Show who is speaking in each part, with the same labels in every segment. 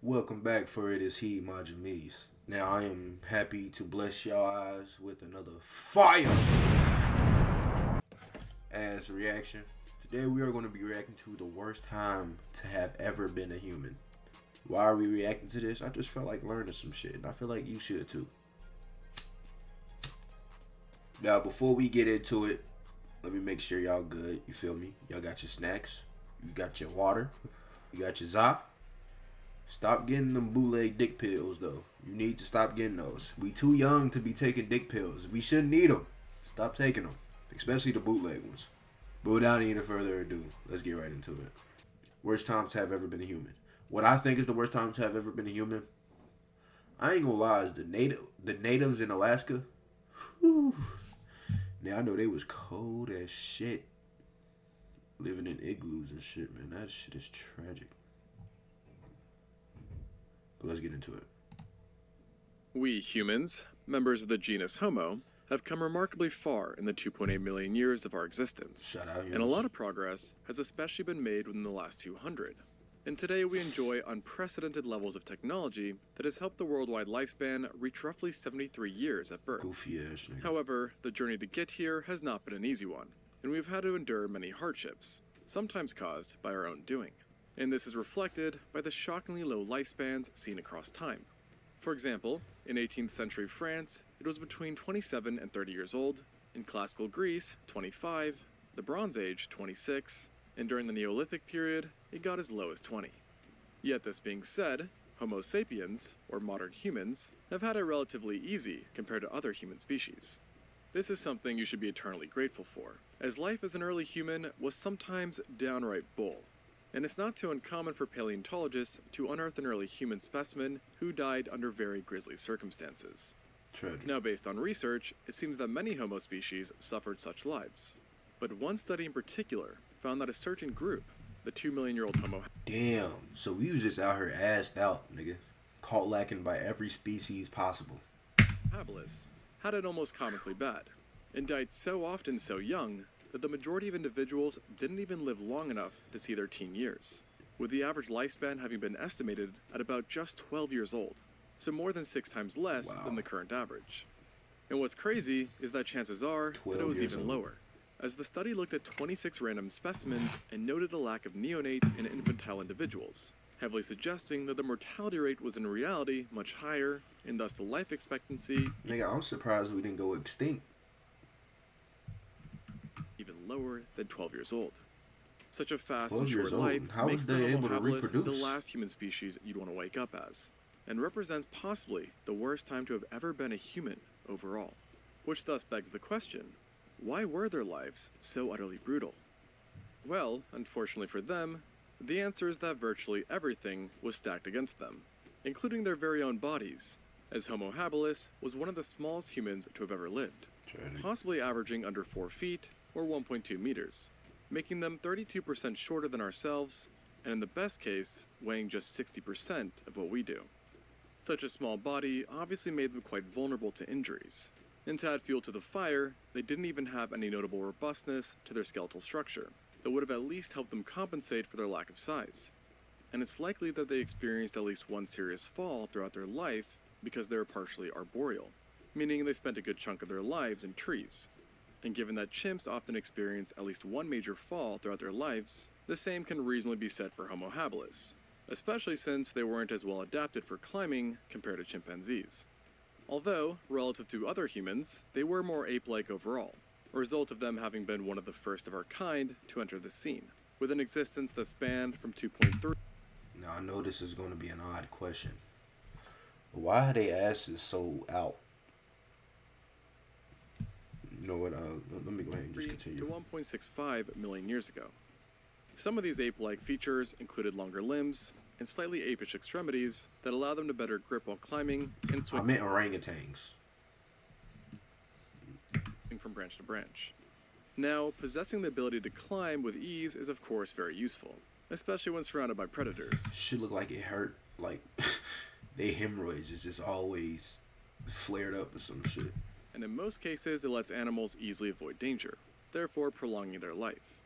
Speaker 1: Welcome back, for it is he, Meeze. Now I am happy to bless y'all eyes with another fire as reaction. Today we are going to be reacting to the worst time to have ever been a human. Why are we reacting to this? I just felt like learning some shit, and I feel like you should too. Now before we get into it, let me make sure y'all good. You feel me? Y'all got your snacks, you got your water, you got your za. Stop getting them bootleg dick pills, though. You need to stop getting those. We too young to be taking dick pills. We shouldn't need them. Stop taking them, especially the bootleg ones. But without any further ado, let's get right into it. Worst times to have ever been a human. What I think is the worst time to have ever been a human, I ain't gonna lie, is the natives in Alaska. Whew. Now I know they was cold as shit, living in igloos and shit, man. That shit is tragic. But let's get into it.
Speaker 2: We humans, members of the genus Homo, have come remarkably far in the 2.8 million years of our existence.
Speaker 1: Shout out,
Speaker 2: and a lot of progress has especially been made within the last 200. And today we enjoy unprecedented levels of technology that has helped the worldwide lifespan reach roughly 73 years at birth.
Speaker 1: Goofy ass nigga.
Speaker 2: However, the journey to get here has not been an easy one, and we've had to endure many hardships, sometimes caused by our own doing. And this is reflected by the shockingly low lifespans seen across time. For example, in 18th century France, it was between 27 and 30 years old, in classical Greece, 25, the Bronze Age, 26, and during the Neolithic period, it got as low as 20. Yet this being said, Homo sapiens, or modern humans, have had it relatively easy compared to other human species. This is something you should be eternally grateful for, as life as an early human was sometimes downright bull. And it's not too uncommon for paleontologists to unearth an early human specimen who died under very grisly circumstances.
Speaker 1: Tragic.
Speaker 2: Now, based on research, it seems that many Homo species suffered such lives. But one study in particular found that a certain group, the 2 million-year-old Homo
Speaker 1: Damn. So we was just out here assed out, nigga. Caught lacking by every species possible.
Speaker 2: habilis, had it almost comically bad, and died so often so young that the majority of individuals didn't even live long enough to see their teen years, with the average lifespan having been estimated at about just 12 years old, so more than 6 times less than the current average. And what's crazy is that chances are that it was even lower, as the study looked at 26 random specimens and noted a lack of neonate and infantile individuals, heavily suggesting that the mortality rate was in reality much higher, and thus the life expectancy
Speaker 1: Nigga, I'm surprised we didn't go extinct.
Speaker 2: even lower than 12 years old. Such a fast
Speaker 1: 12
Speaker 2: and
Speaker 1: years
Speaker 2: short
Speaker 1: old.
Speaker 2: life
Speaker 1: How
Speaker 2: makes
Speaker 1: is
Speaker 2: the
Speaker 1: they
Speaker 2: Homo
Speaker 1: able to
Speaker 2: habilis the
Speaker 1: reproduce?
Speaker 2: last human species you'd want to wake up as, and represents possibly the worst time to have ever been a human overall. Which thus begs the question, why were their lives so utterly brutal? Well, unfortunately for them, the answer is that virtually everything was stacked against them, including their very own bodies, as Homo habilis was one of the smallest humans to have ever lived, possibly averaging under 4 feet or 1.2 meters, making them 32% shorter than ourselves, and in the best case, weighing just 60% of what we do. Such a small body obviously made them quite vulnerable to injuries, and to add fuel to the fire, they didn't even have any notable robustness to their skeletal structure that would have at least helped them compensate for their lack of size. And it's likely that they experienced at least one serious fall throughout their life because they were partially arboreal, meaning they spent a good chunk of their lives in trees. And given that chimps often experience at least one major fall throughout their lives, the same can reasonably be said for Homo habilis, especially since they weren't as well adapted for climbing compared to chimpanzees. Although, relative to other humans, they were more ape-like overall, a result of them having been one of the first of our kind to enter the scene, with an existence that spanned from 2.3.
Speaker 1: Now I know this is going to be an odd question. But why are they asses so out? You know what? Let me go ahead and just continue.
Speaker 2: To 1.65 million years ago. Some of these ape-like features included longer limbs and slightly apish extremities that allow them to better grip while climbing and
Speaker 1: I
Speaker 2: swinging
Speaker 1: meant orangutans.
Speaker 2: from branch to branch. Now, possessing the ability to climb with ease is of course very useful, especially when surrounded by predators.
Speaker 1: Shit look like it hurt. Like they hemorrhoids is just always flared up or some shit.
Speaker 2: And in most cases, it lets animals easily avoid danger, therefore prolonging their life.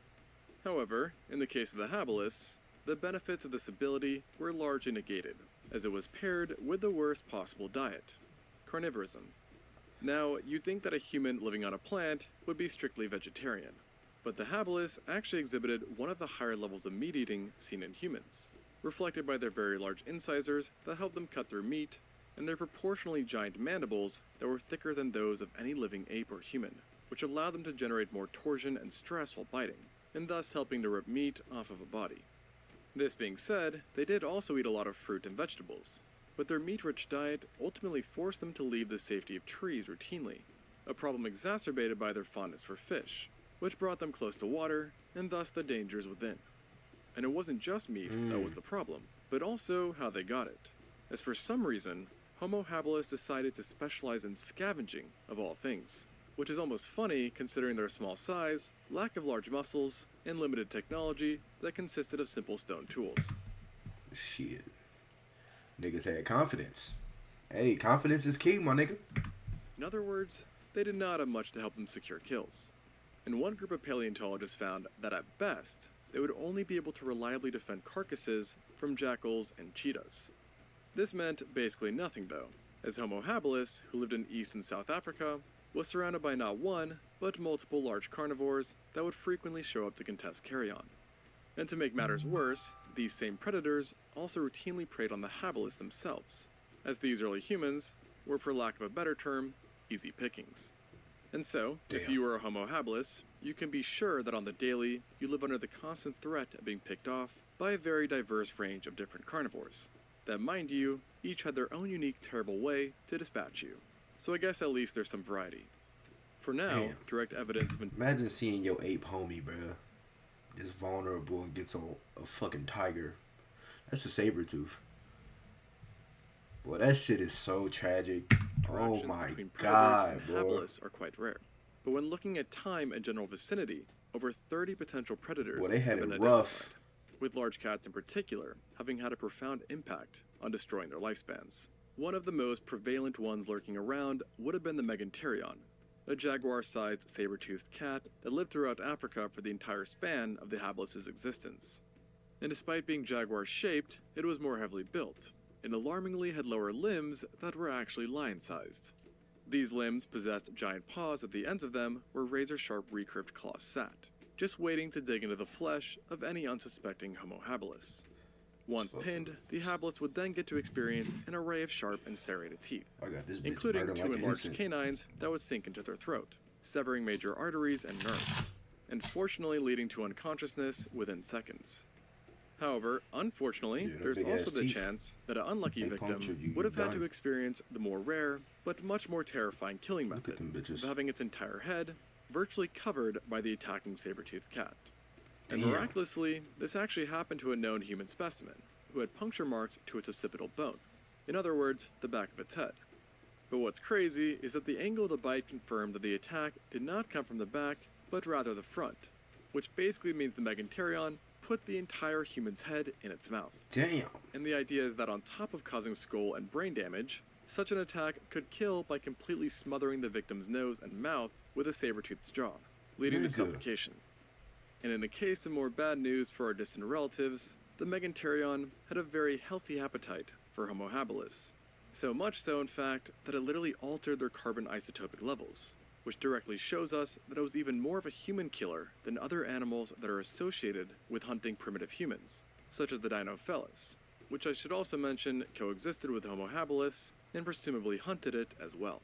Speaker 2: However, in the case of the habilis, the benefits of this ability were largely negated, as it was paired with the worst possible diet: carnivorism. Now, you'd think that a human living on a plant would be strictly vegetarian, but the habilis actually exhibited one of the higher levels of meat eating seen in humans, reflected by their very large incisors that helped them cut through meat, and their proportionally giant mandibles that were thicker than those of any living ape or human, which allowed them to generate more torsion and stress while biting, and thus helping to rip meat off of a body. This being said, they did also eat a lot of fruit and vegetables, but their meat-rich diet ultimately forced them to leave the safety of trees routinely, a problem exacerbated by their fondness for fish, which brought them close to water, and thus the dangers within. And it wasn't just meat that was the problem, but also how they got it, as for some reason, Homo habilis decided to specialize in scavenging, of all things, which is almost funny considering their small size, lack of large muscles, and limited technology that consisted of simple stone tools.
Speaker 1: Shit. Niggas had confidence. Hey, confidence is key, my nigga.
Speaker 2: In other words, they did not have much to help them secure kills. And one group of paleontologists found that at best, they would only be able to reliably defend carcasses from jackals and cheetahs. This meant basically nothing though, as Homo habilis, who lived in East and South Africa, was surrounded by not one, but multiple large carnivores that would frequently show up to contest carrion. And to make matters worse, these same predators also routinely preyed on the habilis themselves, as these early humans were, for lack of a better term, easy pickings. And so, if you are a Homo habilis, you can be sure that on the daily, you live under the constant threat of being picked off by a very diverse range of different carnivores, that, mind you, each had their own unique terrible way to dispatch you. So I guess at least there's some variety. For now, direct evidence of
Speaker 1: Imagine seeing your ape homie, bruh, just vulnerable and gets a fucking tiger. That's a saber tooth. Boy, that shit is so tragic. Oh my
Speaker 2: between
Speaker 1: god,
Speaker 2: predators and
Speaker 1: bro.
Speaker 2: habilis are quite rare. But when looking at time and general vicinity, over 30 potential predators
Speaker 1: Boy, they had
Speaker 2: have been
Speaker 1: it rough.
Speaker 2: identified, with large cats in particular having had a profound impact on destroying their lifespans. One of the most prevalent ones lurking around would have been the Meganterion, a jaguar-sized saber-toothed cat that lived throughout Africa for the entire span of the habilis' existence. And despite being jaguar-shaped, it was more heavily built, and alarmingly had lower limbs that were actually lion-sized. These limbs possessed giant paws at the ends of them where razor-sharp recurved claws sat, just waiting to dig into the flesh of any unsuspecting Homo habilis. Once pinned, the habilis would then get to experience an array of sharp and serrated teeth, including two enlarged canines that would sink into their throat, severing major arteries and nerves, and fortunately leading to unconsciousness within seconds. However, unfortunately, there's also the chance that an unlucky victim would have had to experience the more rare, but much more terrifying killing method of having its entire head virtually covered by the attacking saber-toothed cat. And miraculously, this actually happened to a known human specimen, who had puncture marks to its occipital bone, in other words, the back of its head. But what's crazy is that the angle of the bite confirmed that the attack did not come from the back, but rather the front, which basically means the Meganterion put the entire human's head in its mouth.
Speaker 1: Damn.
Speaker 2: And the idea is that on top of causing skull and brain damage, such an attack could kill by completely smothering the victim's nose and mouth with a saber-tooth's jaw, leading to suffocation. And in a case of more bad news for our distant relatives, the Meganterion had a very healthy appetite for Homo habilis. So much so, in fact, that it literally altered their carbon isotopic levels, which directly shows us that it was even more of a human killer than other animals that are associated with hunting primitive humans, such as the Dinofelis, which I should also mention coexisted with Homo habilis and presumably hunted it as well.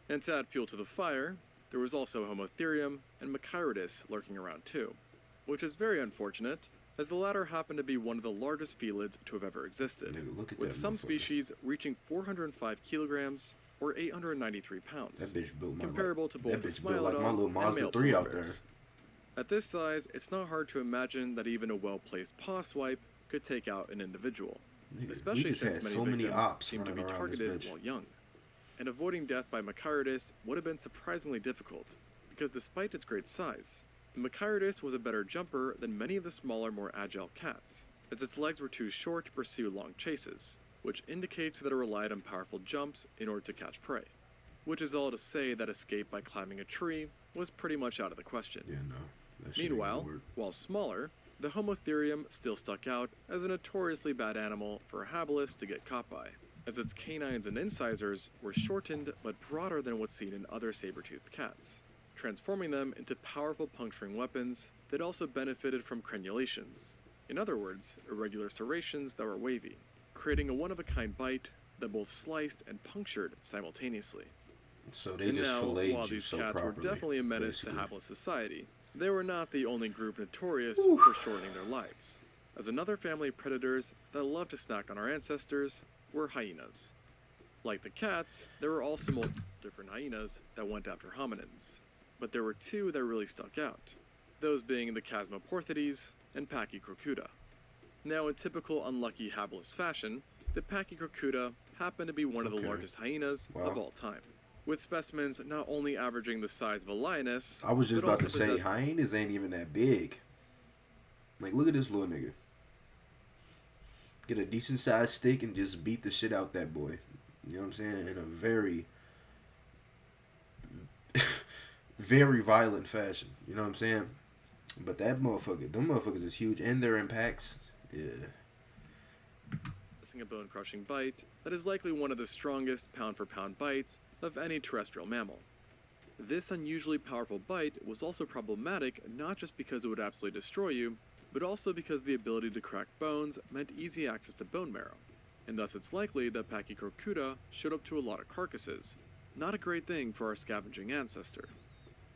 Speaker 2: And to add fuel to the fire, there was also Homotherium and Machairodus lurking around too, which is very unfortunate, as the latter happened to be one of the largest felids to have ever existed, with some species reaching 405 kilograms or 893 pounds, comparable to both the Smilodon and male polar bears. At this size, it's not hard to imagine that even a well-placed paw swipe could take out an individual, especially since many victims seem to be targeted while young. And avoiding death by Machairodus would have been surprisingly difficult, because despite its great size, the Machairodus was a better jumper than many of the smaller, more agile cats, as its legs were too short to pursue long chases, which indicates that it relied on powerful jumps in order to catch prey. Which is all to say that escape by climbing a tree was pretty much out of the question. Meanwhile, while smaller, the Homotherium still stuck out as a notoriously bad animal for a habilis to get caught by, as its canines and incisors were shortened but broader than what's seen in other saber-toothed cats, transforming them into powerful puncturing weapons that also benefited from crenulations. In other words, irregular serrations that were wavy, creating a one-of-a-kind bite that both sliced and punctured simultaneously.
Speaker 1: So they
Speaker 2: And
Speaker 1: just
Speaker 2: now,
Speaker 1: filleted
Speaker 2: while
Speaker 1: you
Speaker 2: these
Speaker 1: so
Speaker 2: cats were
Speaker 1: properly,
Speaker 2: definitely a menace
Speaker 1: basically.
Speaker 2: to hapless society, they were not the only group notorious for shortening their lives, as another family of predators that loved to snack on our ancestors were hyenas. Like the cats, there were also multiple different hyenas that went after hominins, but there were two that really stuck out, those being the Chasmoporthides and Pachycrocuta. Now, in typical unlucky habilis fashion, the Pachycrocuta happened to be one of the largest hyenas of all time, with specimens not only averaging the size of a lioness,
Speaker 1: I was just
Speaker 2: but
Speaker 1: about
Speaker 2: also
Speaker 1: to say, hyenas ain't even that big. Like, look at this little nigga. Get a decent sized stick and just beat the shit out that boy. You know what I'm saying? In a very, very violent fashion. You know what I'm saying? But that motherfucker, them motherfuckers is huge, and they're in packs. Yeah.
Speaker 2: A bone-crushing bite that is likely one of the strongest pound-for-pound bites of any terrestrial mammal. This unusually powerful bite was also problematic not just because it would absolutely destroy you, but also because the ability to crack bones meant easy access to bone marrow, and thus it's likely that Pachycrocuta showed up to a lot of carcasses, not a great thing for our scavenging ancestor.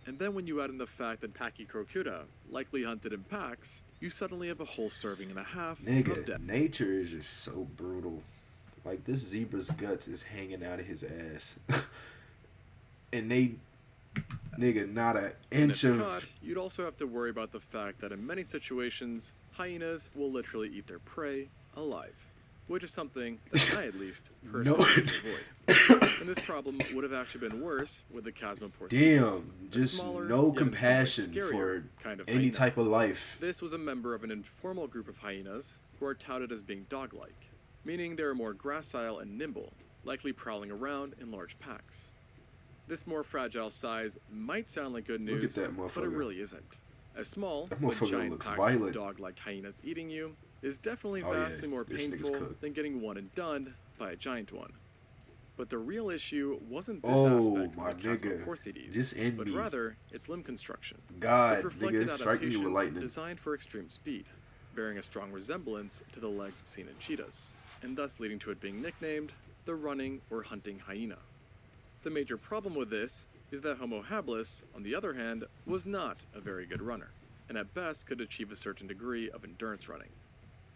Speaker 2: And then when you add in the fact that Pachycrocuta likely hunted in packs, you suddenly have a whole serving and a half of death.
Speaker 1: Nature is just so brutal. Like, this zebra's guts is hanging out of his ass. And they, nigga, not an inch
Speaker 2: and if
Speaker 1: of...
Speaker 2: caught, you'd also have to worry about the fact that in many situations, hyenas will literally eat their prey alive, which is something that I, at least, personally avoid. And this problem would have actually been worse with the Chasmoporthides.
Speaker 1: Damn, just
Speaker 2: smaller,
Speaker 1: no
Speaker 2: yet in some ways
Speaker 1: compassion
Speaker 2: scarier
Speaker 1: for
Speaker 2: kind of
Speaker 1: any
Speaker 2: hyena.
Speaker 1: type of life.
Speaker 2: This was a member of an informal group of hyenas who are touted as being dog-like, meaning they are more gracile and nimble, likely prowling around in large packs. This more fragile size might sound like good news,
Speaker 1: Look at that motherfucker.
Speaker 2: but it really isn't. As small,
Speaker 1: That
Speaker 2: but
Speaker 1: motherfucker
Speaker 2: giant
Speaker 1: looks
Speaker 2: packs
Speaker 1: violent.
Speaker 2: of dog-like hyenas eating you is definitely
Speaker 1: Oh, yeah.
Speaker 2: vastly more
Speaker 1: This nigga's
Speaker 2: painful
Speaker 1: cooked.
Speaker 2: than getting one and done by a giant one. But the real issue wasn't this
Speaker 1: Oh,
Speaker 2: aspect
Speaker 1: my
Speaker 2: of the
Speaker 1: nigga.
Speaker 2: Chasmoporthides,
Speaker 1: This in
Speaker 2: but
Speaker 1: me.
Speaker 2: rather its limb construction,
Speaker 1: God,
Speaker 2: which reflected
Speaker 1: nigga, strike me with
Speaker 2: adaptations
Speaker 1: lightning.
Speaker 2: designed for extreme speed, bearing a strong resemblance to the legs seen in cheetahs, and thus leading to it being nicknamed the running or hunting hyena. The major problem with this is that Homo habilis, on the other hand, was not a very good runner, and at best could achieve a certain degree of endurance running.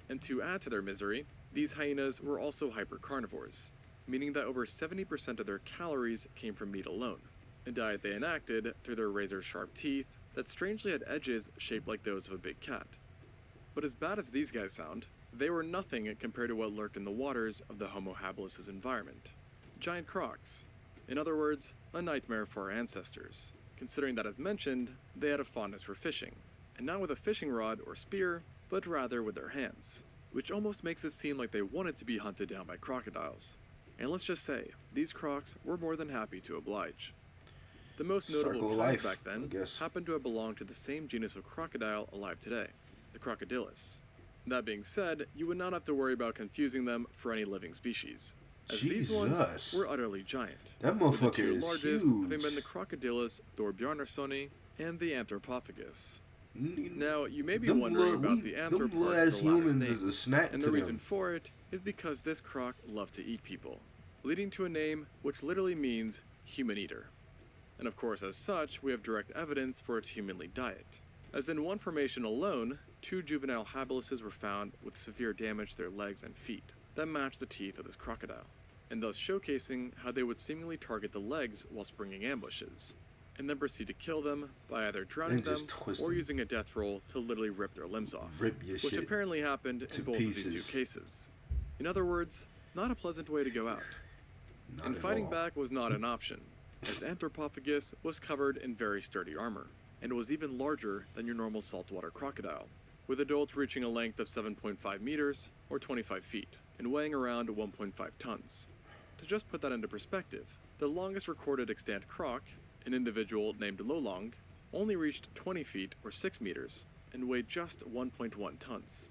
Speaker 2: And to add to their misery, these hyenas were also hypercarnivores, meaning that over 70% of their calories came from meat alone, a diet they enacted through their razor-sharp teeth that strangely had edges shaped like those of a big cat. But as bad as these guys sound, they were nothing compared to what lurked in the waters of the Homo habilis' environment. Giant crocs. In other words, a nightmare for our ancestors, considering that, as mentioned, they had a fondness for fishing, and not with a fishing rod or spear, but rather with their hands, which almost makes it seem like they wanted to be hunted down by crocodiles. And let's just say, these crocs were more than happy to oblige. The most notable kinds back then happened to have belonged to the same genus of crocodile alive today, the crocodilus. That being said, you would not have to worry about confusing them for any living species, as these ones were utterly giant.
Speaker 1: That motherfucker
Speaker 2: with the two
Speaker 1: is
Speaker 2: largest
Speaker 1: huge.
Speaker 2: having been the Crocodilus thorbjarnarsoni and the Anthropophagus. Now, you may be wondering about the anthrop part of the latter's name, and the reason for it is because this croc loved to eat people, leading to a name which literally means human eater. And of course, as such, we have direct evidence for its humanly diet, as in one formation alone, 2 juvenile habilises were found with severe damage to their legs and feet that matched the teeth of this crocodile, and thus showcasing how they would seemingly target the legs while springing ambushes, and then proceed to kill them by either drowning them or using a death roll to literally rip their limbs off, which apparently happened in both of these 2 cases. In other words, not a pleasant way to go out. And fighting back was not an option, as Anthropophagus was covered in very sturdy armor, and was even larger than your normal saltwater crocodile, with adults reaching a length of 7.5 meters or 25 feet, and weighing around 1.5 tons. To just put that into perspective, the longest recorded extant croc, an individual named Lolong, only reached 20 feet or 6 meters, and weighed just 1.1 tons.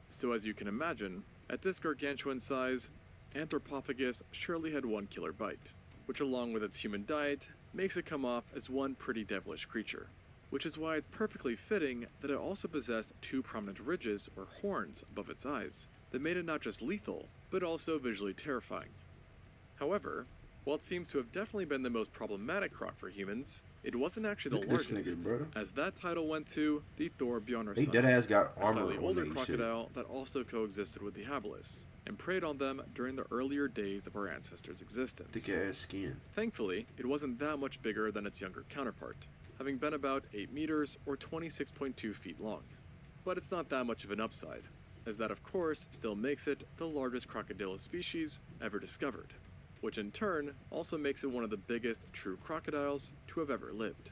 Speaker 2: So as you can imagine, at this gargantuan size, Anthropophagus surely had one killer bite, which along with its human diet, makes it come off as one pretty devilish creature. Which is why it's perfectly fitting that it also possessed two prominent ridges or horns above its eyes that made it not just lethal, but also visually terrifying. However, while it seems to have definitely been the most problematic croc for humans, it wasn't actually the largest, as that title went to the Thorbjarnarson, a slightly older crocodile that also coexisted with the habilis, and preyed on them during the earlier days of our ancestors' existence.
Speaker 1: Thick ass skin.
Speaker 2: Thankfully, it wasn't that much bigger than its younger counterpart, having been about 8 meters or 26.2 feet long. But it's not that much of an upside, as that of course still makes it the largest crocodile species ever discovered, which in turn also makes it one of the biggest true crocodiles to have ever lived.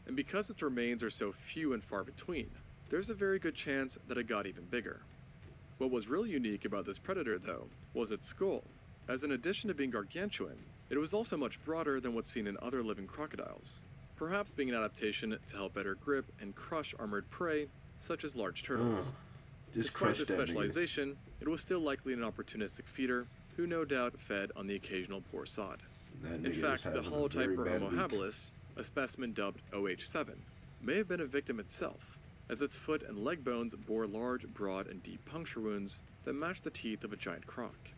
Speaker 2: And because its remains are so few and far between, there's a very good chance that it got even bigger. What was really unique about this predator though, was its skull, as in addition to being gargantuan, it was also much broader than what's seen in other living crocodiles, perhaps being an adaptation to help better grip and crush armored prey, such as large turtles. Despite this specialization, it was still likely an opportunistic feeder, who no doubt fed on the occasional poor sod. In fact, the holotype for Homo habilis, a specimen dubbed OH7, may have been a victim itself, as its foot and leg bones bore large, broad, and deep puncture wounds that matched the teeth of a giant croc.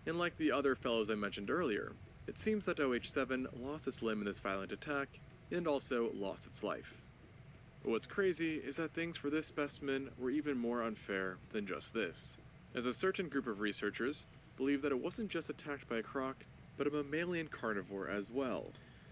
Speaker 2: And like the other fellows I mentioned earlier, it seems that OH7 lost its limb in this violent attack, and also lost its life. But what's crazy is that things for this specimen were even more unfair than just this, as a certain group of researchers believe that it wasn't just attacked by a croc, but a mammalian carnivore as well,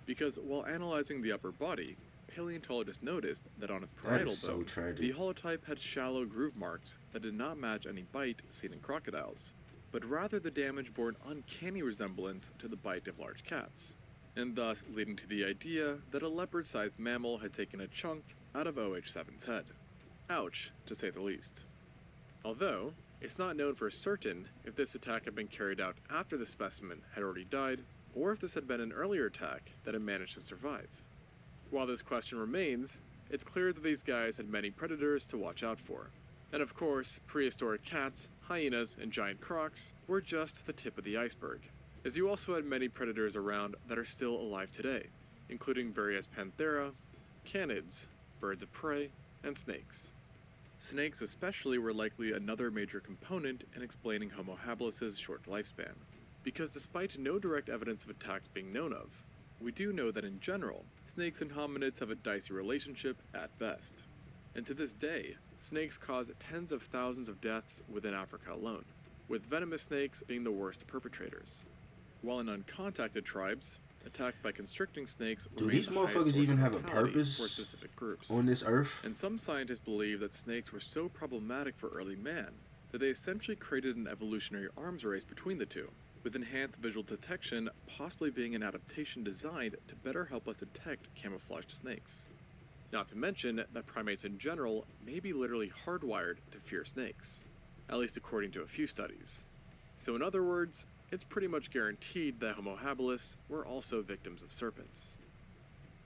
Speaker 2: because while analyzing the upper body, paleontologists noticed that on its parietal bone, the holotype had shallow groove marks that did not match any bite seen in crocodiles, but rather the damage bore an uncanny resemblance to the bite of large cats, and thus leading to the idea that a leopard-sized mammal had taken a chunk out of OH7's head. Ouch, to say the least. Although, it's not known for certain if this attack had been carried out after the specimen had already died, or if this had been an earlier attack that had managed to survive. While this question remains, it's clear that these guys had many predators to watch out for. And of course, prehistoric cats, hyenas, and giant crocs were just the tip of the iceberg, as you also had many predators around that are still alive today, including various panthera, canids, birds of prey, and snakes. Snakes especially were likely another major component in explaining Homo habilis' short lifespan, because despite no direct evidence of attacks being known of, we do know that in general, snakes and hominids have a dicey relationship at best. And to this day, snakes cause tens of thousands of deaths within Africa alone, with venomous snakes being the worst perpetrators. While in uncontacted tribes, attacks by constricting snakes remain the highest source of mortality for specific groups.
Speaker 1: On this earth?
Speaker 2: And some scientists believe that snakes were so problematic for early man that they essentially created an evolutionary arms race between the two, with enhanced visual detection possibly being an adaptation designed to better help us detect camouflaged snakes. Not to mention that primates in general may be literally hardwired to fear snakes, at least according to a few studies. So in other words, it's pretty much guaranteed that Homo habilis were also victims of serpents.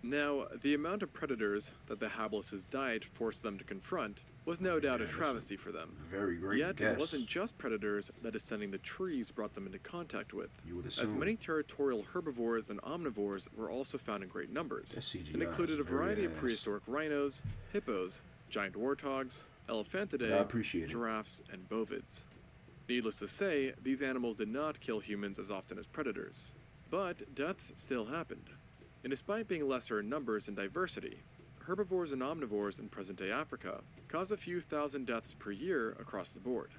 Speaker 2: Now, the amount of predators that the habilis' diet forced them to confront was no doubt a travesty for them.
Speaker 1: Very great
Speaker 2: Yet
Speaker 1: guess.
Speaker 2: it wasn't just predators that descending the trees brought them into contact with, as many territorial herbivores and omnivores were also found in great numbers, and included a variety of prehistoric rhinos, hippos, giant warthogs, elephantidae, giraffes, and bovids. Needless to say, these animals did not kill humans as often as predators, but deaths still happened. And despite being lesser in numbers and diversity, herbivores and omnivores in present-day Africa cause a few thousand deaths per year across the board.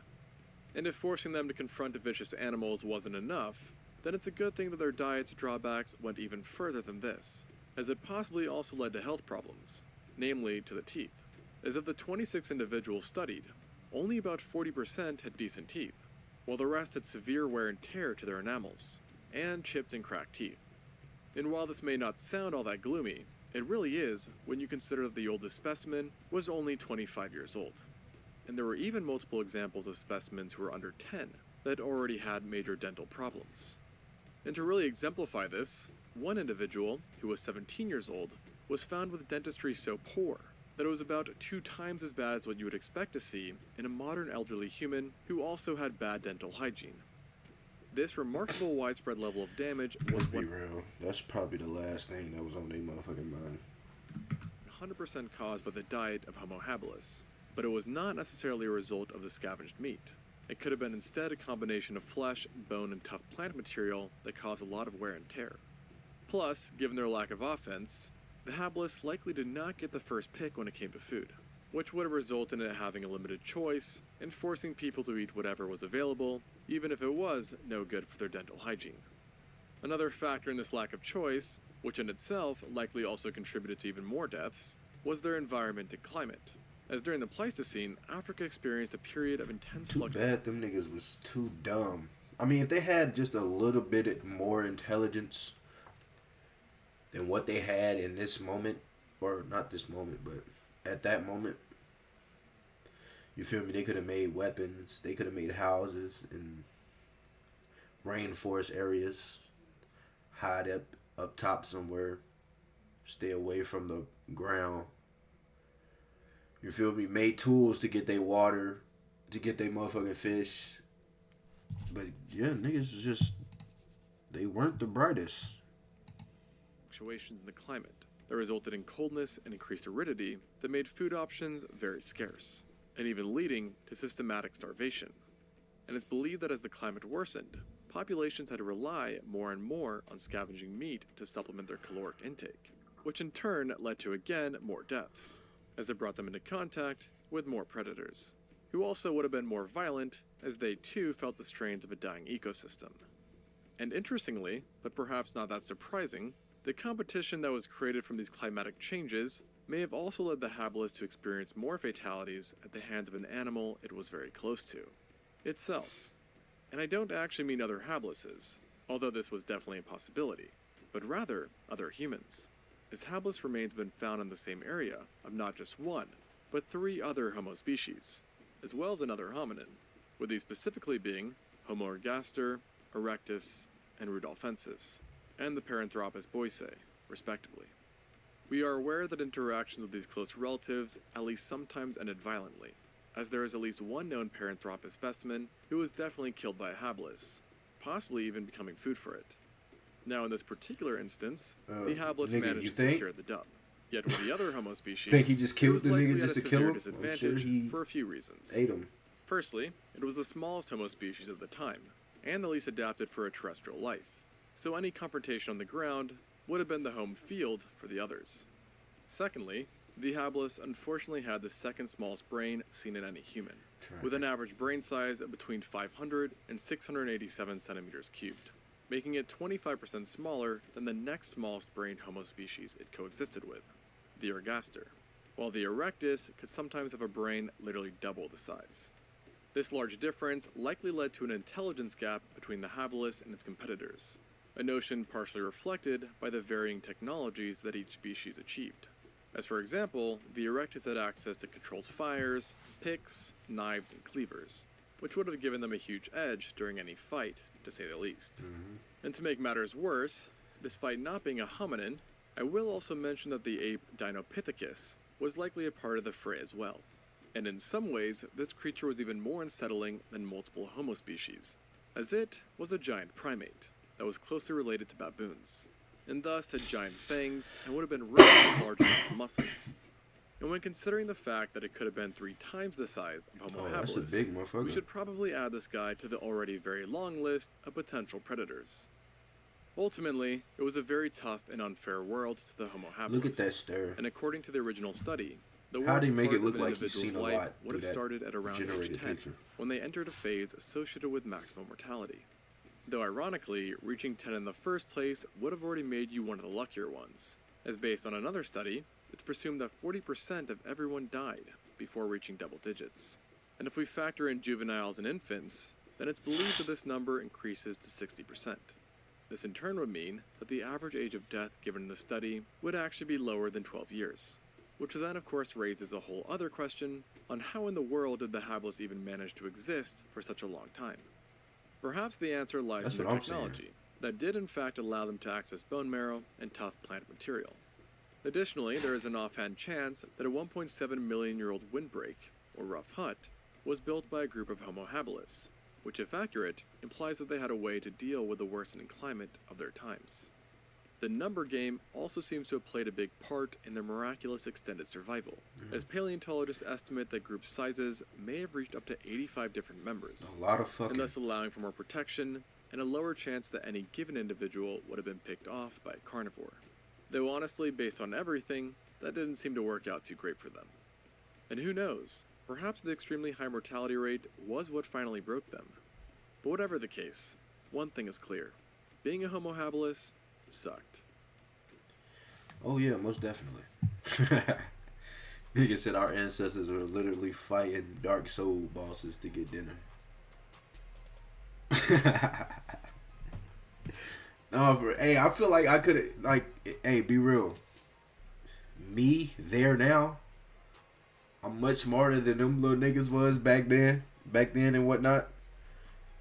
Speaker 2: And if forcing them to confront vicious animals wasn't enough, then it's a good thing that their diet's drawbacks went even further than this, as it possibly also led to health problems, namely to the teeth. As of the 26 individuals studied, only about 40% had decent teeth, while the rest had severe wear and tear to their enamels, and chipped and cracked teeth. And while this may not sound all that gloomy, it really is when you consider that the oldest specimen was only 25 years old. And there were even multiple examples of specimens who were under 10 that already had major dental problems. And to really exemplify this, one individual, who was 17 years old, was found with dentistry so poor that it was about 2 times as bad as what you would expect to see in a modern elderly human who also had bad dental hygiene. This remarkable widespread level of damage
Speaker 1: Let's
Speaker 2: was
Speaker 1: be real. That's probably the last thing that was on their motherfucking mind.
Speaker 2: 100% caused by the diet of Homo habilis, but it was not necessarily a result of the scavenged meat. It could have been instead a combination of flesh, bone, and tough plant material that caused a lot of wear and tear. Plus, given their lack of offense, the habilis likely did not get the first pick when it came to food, which would have resulted in it having a limited choice and forcing people to eat whatever was available, even if it was no good for their dental hygiene. Another factor in this lack of choice, which in itself likely also contributed to even more deaths, was their environment and climate. As during the Pleistocene, Africa experienced a period of intense
Speaker 1: Too bad them niggas was too dumb. I mean, if they had just a little bit more intelligence than what they had in this moment, or not this moment, but at that moment, you feel me? They could have made weapons. They could have made houses in rainforest areas, hide up top somewhere, stay away from the ground. You feel me? Made tools to get their water, to get their motherfucking fish. But yeah, niggas just, they weren't the brightest.
Speaker 2: Fluctuations in the climate that resulted in coldness and increased aridity that made food options very scarce, and even leading to systematic starvation. And it's believed that as the climate worsened, populations had to rely more and more on scavenging meat to supplement their caloric intake, which in turn led to again more deaths, as it brought them into contact with more predators, who also would have been more violent as they too felt the strains of a dying ecosystem. And interestingly, but perhaps not that surprising, the competition that was created from these climatic changes may have also led the habilis to experience more fatalities at the hands of an animal it was very close to, itself. And I don't actually mean other habilises, although this was definitely a possibility, but rather other humans, as habilis remains have been found in the same area of not just one, but 3 other Homo species, as well as another hominin, with these specifically being Homo ergaster, erectus, and rudolfensis, and the Paranthropus boisei, respectively. We are aware that interactions with these close relatives at least sometimes ended violently, as there is at least one known Paranthropus specimen who was definitely killed by a habilis, possibly even becoming food for it. Now in this particular instance, the habilis managed to secure the dub. Yet with the other Homo species,
Speaker 1: Think he just killed
Speaker 2: was
Speaker 1: the
Speaker 2: likely
Speaker 1: nigga
Speaker 2: at
Speaker 1: just
Speaker 2: a
Speaker 1: to kill
Speaker 2: severe
Speaker 1: him?
Speaker 2: disadvantage for a few reasons.
Speaker 1: Ate him.
Speaker 2: Firstly, it was the smallest Homo species of the time, and the least adapted for a terrestrial life, so any confrontation on the ground would have been the home field for the others. Secondly, the habilis unfortunately had the second smallest brain seen in any human, with an average brain size of between 500 and 687 centimeters cubed, making it 25% smaller than the next smallest brained Homo species it coexisted with, the ergaster, while the erectus could sometimes have a brain literally double the size. This large difference likely led to an intelligence gap between the habilis and its competitors, a notion partially reflected by the varying technologies that each species achieved. As for example, the erectus had access to controlled fires, picks, knives, and cleavers, which would have given them a huge edge during any fight, to say the least. And to make matters worse, despite not being a hominin, I will also mention that the ape Dinopithecus was likely a part of the fray as well. And in some ways, this creature was even more unsettling than multiple Homo species, as it was a giant primate that was closely related to baboons, and thus had giant fangs and would have been ripped with large amounts of muscles. And when considering the fact that it could have been 3 times the size of Homo
Speaker 1: That's a
Speaker 2: habilis,
Speaker 1: big motherfucker.
Speaker 2: we should probably add this guy to the already very long list of potential predators. Ultimately, it was a very tough and unfair world to the Homo habilis.
Speaker 1: Look at that stare.
Speaker 2: And according to the original study, the
Speaker 1: How'd
Speaker 2: worst
Speaker 1: he make
Speaker 2: part
Speaker 1: it look
Speaker 2: of an
Speaker 1: like he's
Speaker 2: individual's
Speaker 1: seen a
Speaker 2: life
Speaker 1: lot
Speaker 2: would have
Speaker 1: through that
Speaker 2: started at around age
Speaker 1: generated
Speaker 2: 10,
Speaker 1: picture?
Speaker 2: when they entered a phase associated with maximum mortality. Though ironically, reaching 10 in the first place would have already made you one of the luckier ones, as based on another study, it's presumed that 40% of everyone died before reaching double digits. And if we factor in juveniles and infants, then it's believed that this number increases to 60%. This in turn would mean that the average age of death given in the study would actually be lower than 12 years, which then of course raises a whole other question on how in the world did the habilis even manage to exist for such a long time. Perhaps the answer lies in the technology that did in fact allow them to access bone marrow and tough plant material. Additionally, there is an offhand chance that a 1.7 million year old windbreak, or rough hut, was built by a group of Homo habilis, which, if accurate, implies that they had a way to deal with the worsening climate of their times. The number game also seems to have played a big part in their miraculous extended survival, as paleontologists estimate that group sizes may have reached up to 85 different members,
Speaker 1: A lot of fucking.
Speaker 2: and thus allowing for more protection and a lower chance that any given individual would have been picked off by a carnivore. Though honestly, based on everything, that didn't seem to work out too great for them. And who knows, perhaps the extremely high mortality rate was what finally broke them. But whatever the case, one thing is clear. Being a Homo habilis sucked.
Speaker 1: Oh yeah, most definitely. Nigga said our ancestors were literally fighting dark soul bosses to get dinner. No, hey, I feel like I could like, hey, be real. Me there now, I'm much smarter than them little niggas was back then and whatnot.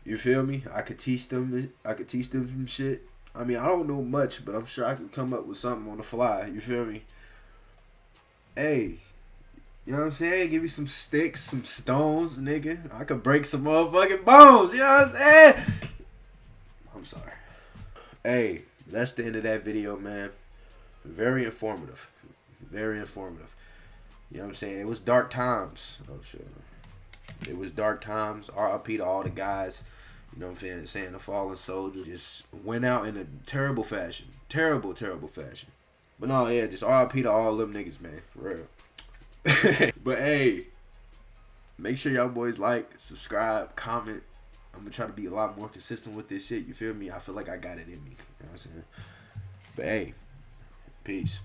Speaker 1: You feel me? I could teach them some shit. I mean, I don't know much, but I'm sure I could come up with something on the fly. You feel me? Hey, you know what I'm saying? Give me some sticks, some stones, nigga. I could break some motherfucking bones. You know what I'm saying? I'm sorry. Hey, that's the end of that video, man. Very informative. Very informative. You know what I'm saying? It was dark times. Oh, shit. It was dark times. RIP to all the guys. You know what I'm saying? The fallen soldiers just went out in a terrible fashion. Terrible, terrible fashion. But no, yeah, just RIP to all them niggas, man. For real. But hey, make sure y'all boys like, subscribe, comment. I'm going to try to be a lot more consistent with this shit. You feel me? I feel like I got it in me. You know what I'm saying? But hey, peace.